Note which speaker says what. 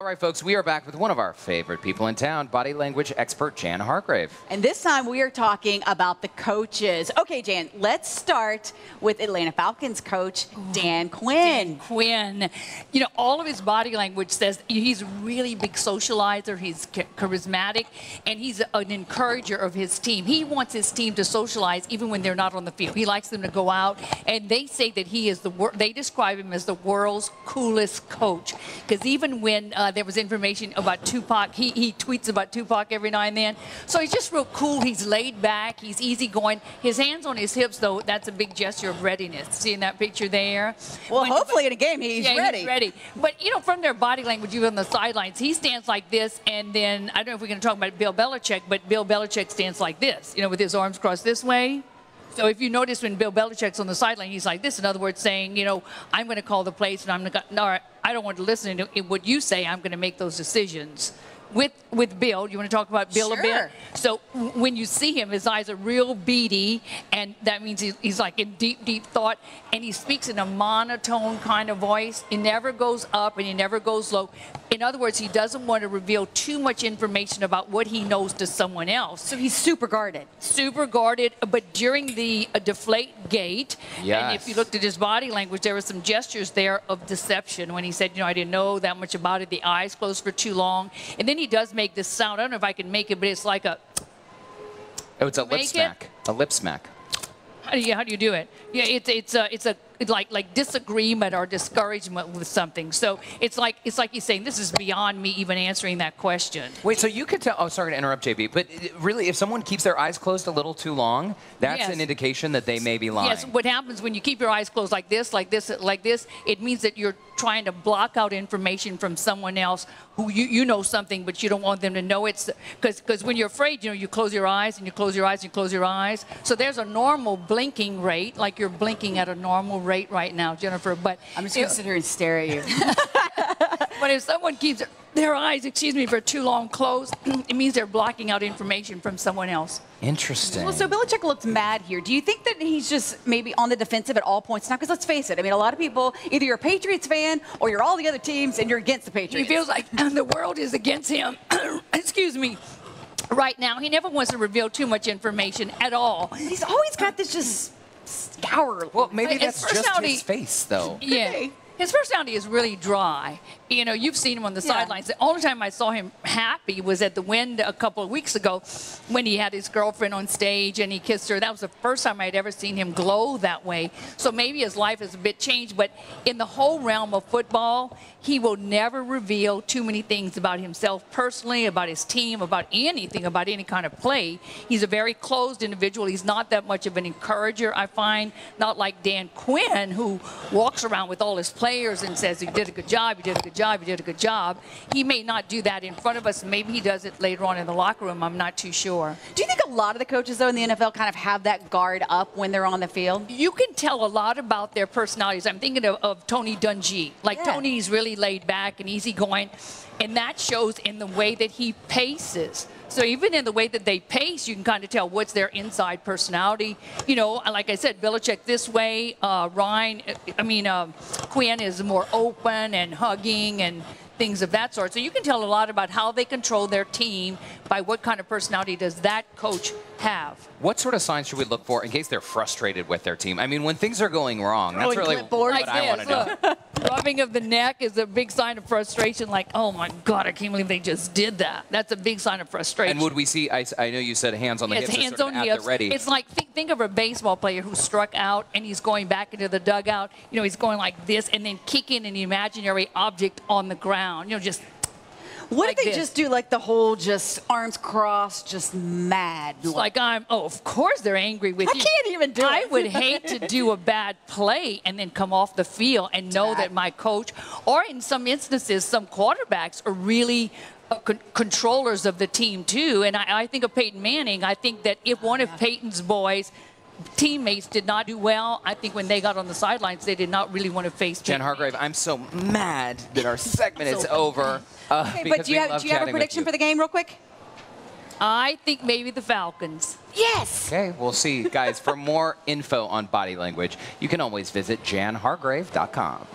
Speaker 1: All right, folks, we are back with one of our favorite people in town, body language expert Jan Hargrave.
Speaker 2: And this time we are talking about the coaches. Okay, Jan, let's start with Atlanta Falcons coach Dan Quinn.
Speaker 3: Dan Quinn. You know, all of his body language says he's a really big socializer, he's charismatic, and he's an encourager of his team. He wants his team to socialize even when they're not on the field. He likes them to go out, and they say that he is they describe him as the world's coolest coach. Because even when there was information about Tupac, he tweets about Tupac every now and then. So he's just real cool. He's laid back. He's easygoing. His hands on his hips, though, that's a big gesture of readiness. Seeing that picture there?
Speaker 2: Well, hopefully in a game he's ready.
Speaker 3: He's ready. But, you know, from their body language, even on the sidelines, he stands like this, and then, I don't know if we're going to talk about Bill Belichick, but Bill Belichick stands like this, you know, with his arms crossed this way. So if you notice when Bill Belichick's on the sideline, he's like this. In other words, saying, you know, I'm going to call the plays, and I'm going to, I don't want to listen to what you say. I'm going to make those decisions. With Bill, you want to talk about Bill a bit? So when you see him, his eyes are real beady, and that means he's like in deep, deep thought, and he speaks in a monotone kind of voice. He never goes up and he never goes low. In other words, he doesn't want to reveal too much information about what he knows to someone else.
Speaker 2: So he's super guarded.
Speaker 3: Super guarded, but during the deflate gate, and if you looked at his body language, there were some gestures there of deception when he said, you know, I didn't know that much about it, the eyes closed for too long. And then he does make this sound. I don't know if I can make it, but it's like a...
Speaker 1: Oh, it's a lip smack. A lip smack.
Speaker 3: How do you do it? Yeah, it's like disagreement or discouragement with something. So it's like he's saying, this is beyond me even answering that question.
Speaker 1: Wait, so you could tell, oh, sorry to interrupt, JB, but really, if someone keeps their eyes closed a little too long, that's an indication that they may be lying.
Speaker 3: Yes, what happens when you keep your eyes closed like this, it means that you're trying to block out information from someone else who you know something, but you don't want them to know it's, because when you're afraid, you know, you close your eyes and you close your eyes and you close your eyes. So there's a normal blinking rate, like you're blinking at a normal rate right now, Jennifer. But
Speaker 2: I'm just going to sit here and stare at you.
Speaker 3: But if someone keeps their eyes, for too long closed, it means they're blocking out information from someone else.
Speaker 1: Interesting.
Speaker 2: Well, so Belichick looks mad here. Do you think that he's just maybe on the defensive at all points now? Because let's face it, I mean, a lot of people, either you're a Patriots fan or you're all the other teams and you're against the Patriots.
Speaker 3: He feels like the world is against him. Excuse me. Right now, he never wants to reveal too much information at all.
Speaker 2: He's always got this just scour.
Speaker 1: Well, maybe that's just his face, though.
Speaker 3: Yeah. His personality is really dry. You know, you've seen him on the sidelines. The only time I saw him happy was at the Wind a couple of weeks ago when he had his girlfriend on stage and he kissed her. That was the first time I'd ever seen him glow that way. So maybe his life is a bit changed, but in the whole realm of football, he will never reveal too many things about himself personally, about his team, about anything, about any kind of play. He's a very closed individual. He's not that much of an encourager, I find, not like Dan Quinn, who walks around with all his players and says, you did a good job, you did a good job, you did a good job. He may not do that in front of us. Maybe he does it later on in the locker room. I'm not too sure.
Speaker 2: Do you think a lot of the coaches, though, in the NFL kind of have that guard up when they're on the field?
Speaker 3: You can tell a lot about their personalities. I'm thinking of Tony Dungy. Like, Tony's really laid back and easygoing, and that shows in the way that he paces. So even in the way that they pace, you can kind of tell what's their inside personality. You know, like I said, Belichick this way, Quinn is more open and hugging and things of that sort. So you can tell a lot about how they control their team by what kind of personality does that coach have.
Speaker 1: What sort of signs should we look for in case they're frustrated with their team? I mean, when things are going wrong, that's really what I want to know.
Speaker 3: Rubbing of the neck is a big sign of frustration, like, oh my God, I can't believe they just did that. That's a big sign of frustration.
Speaker 1: And would we see, I know you said hands on the hips,
Speaker 3: hands on
Speaker 1: at the ready.
Speaker 3: It's like, think of a baseball player who struck out and he's going back into the dugout. You know, he's going like this and then kicking an imaginary object on the ground. You know, just
Speaker 2: what if they just do like the whole just arms crossed, just mad?
Speaker 3: It's like of course they're angry with you.
Speaker 2: I can't even do it.
Speaker 3: I would hate to do a bad play and then come off the field and know that my coach, or in some instances, some quarterbacks are really controllers of the team too. And I think of Peyton Manning. I think that if one of Peyton's boys teammates did not do well, I think when they got on the sidelines, they did not really want to face
Speaker 1: Jan Hargrave, I'm so mad that our segment is over.
Speaker 2: Okay, but do you have a prediction for the game real quick?
Speaker 3: I think maybe the Falcons.
Speaker 2: Yes.
Speaker 1: Okay, we'll see. Guys, for more info on body language, you can always visit janhargrave.com.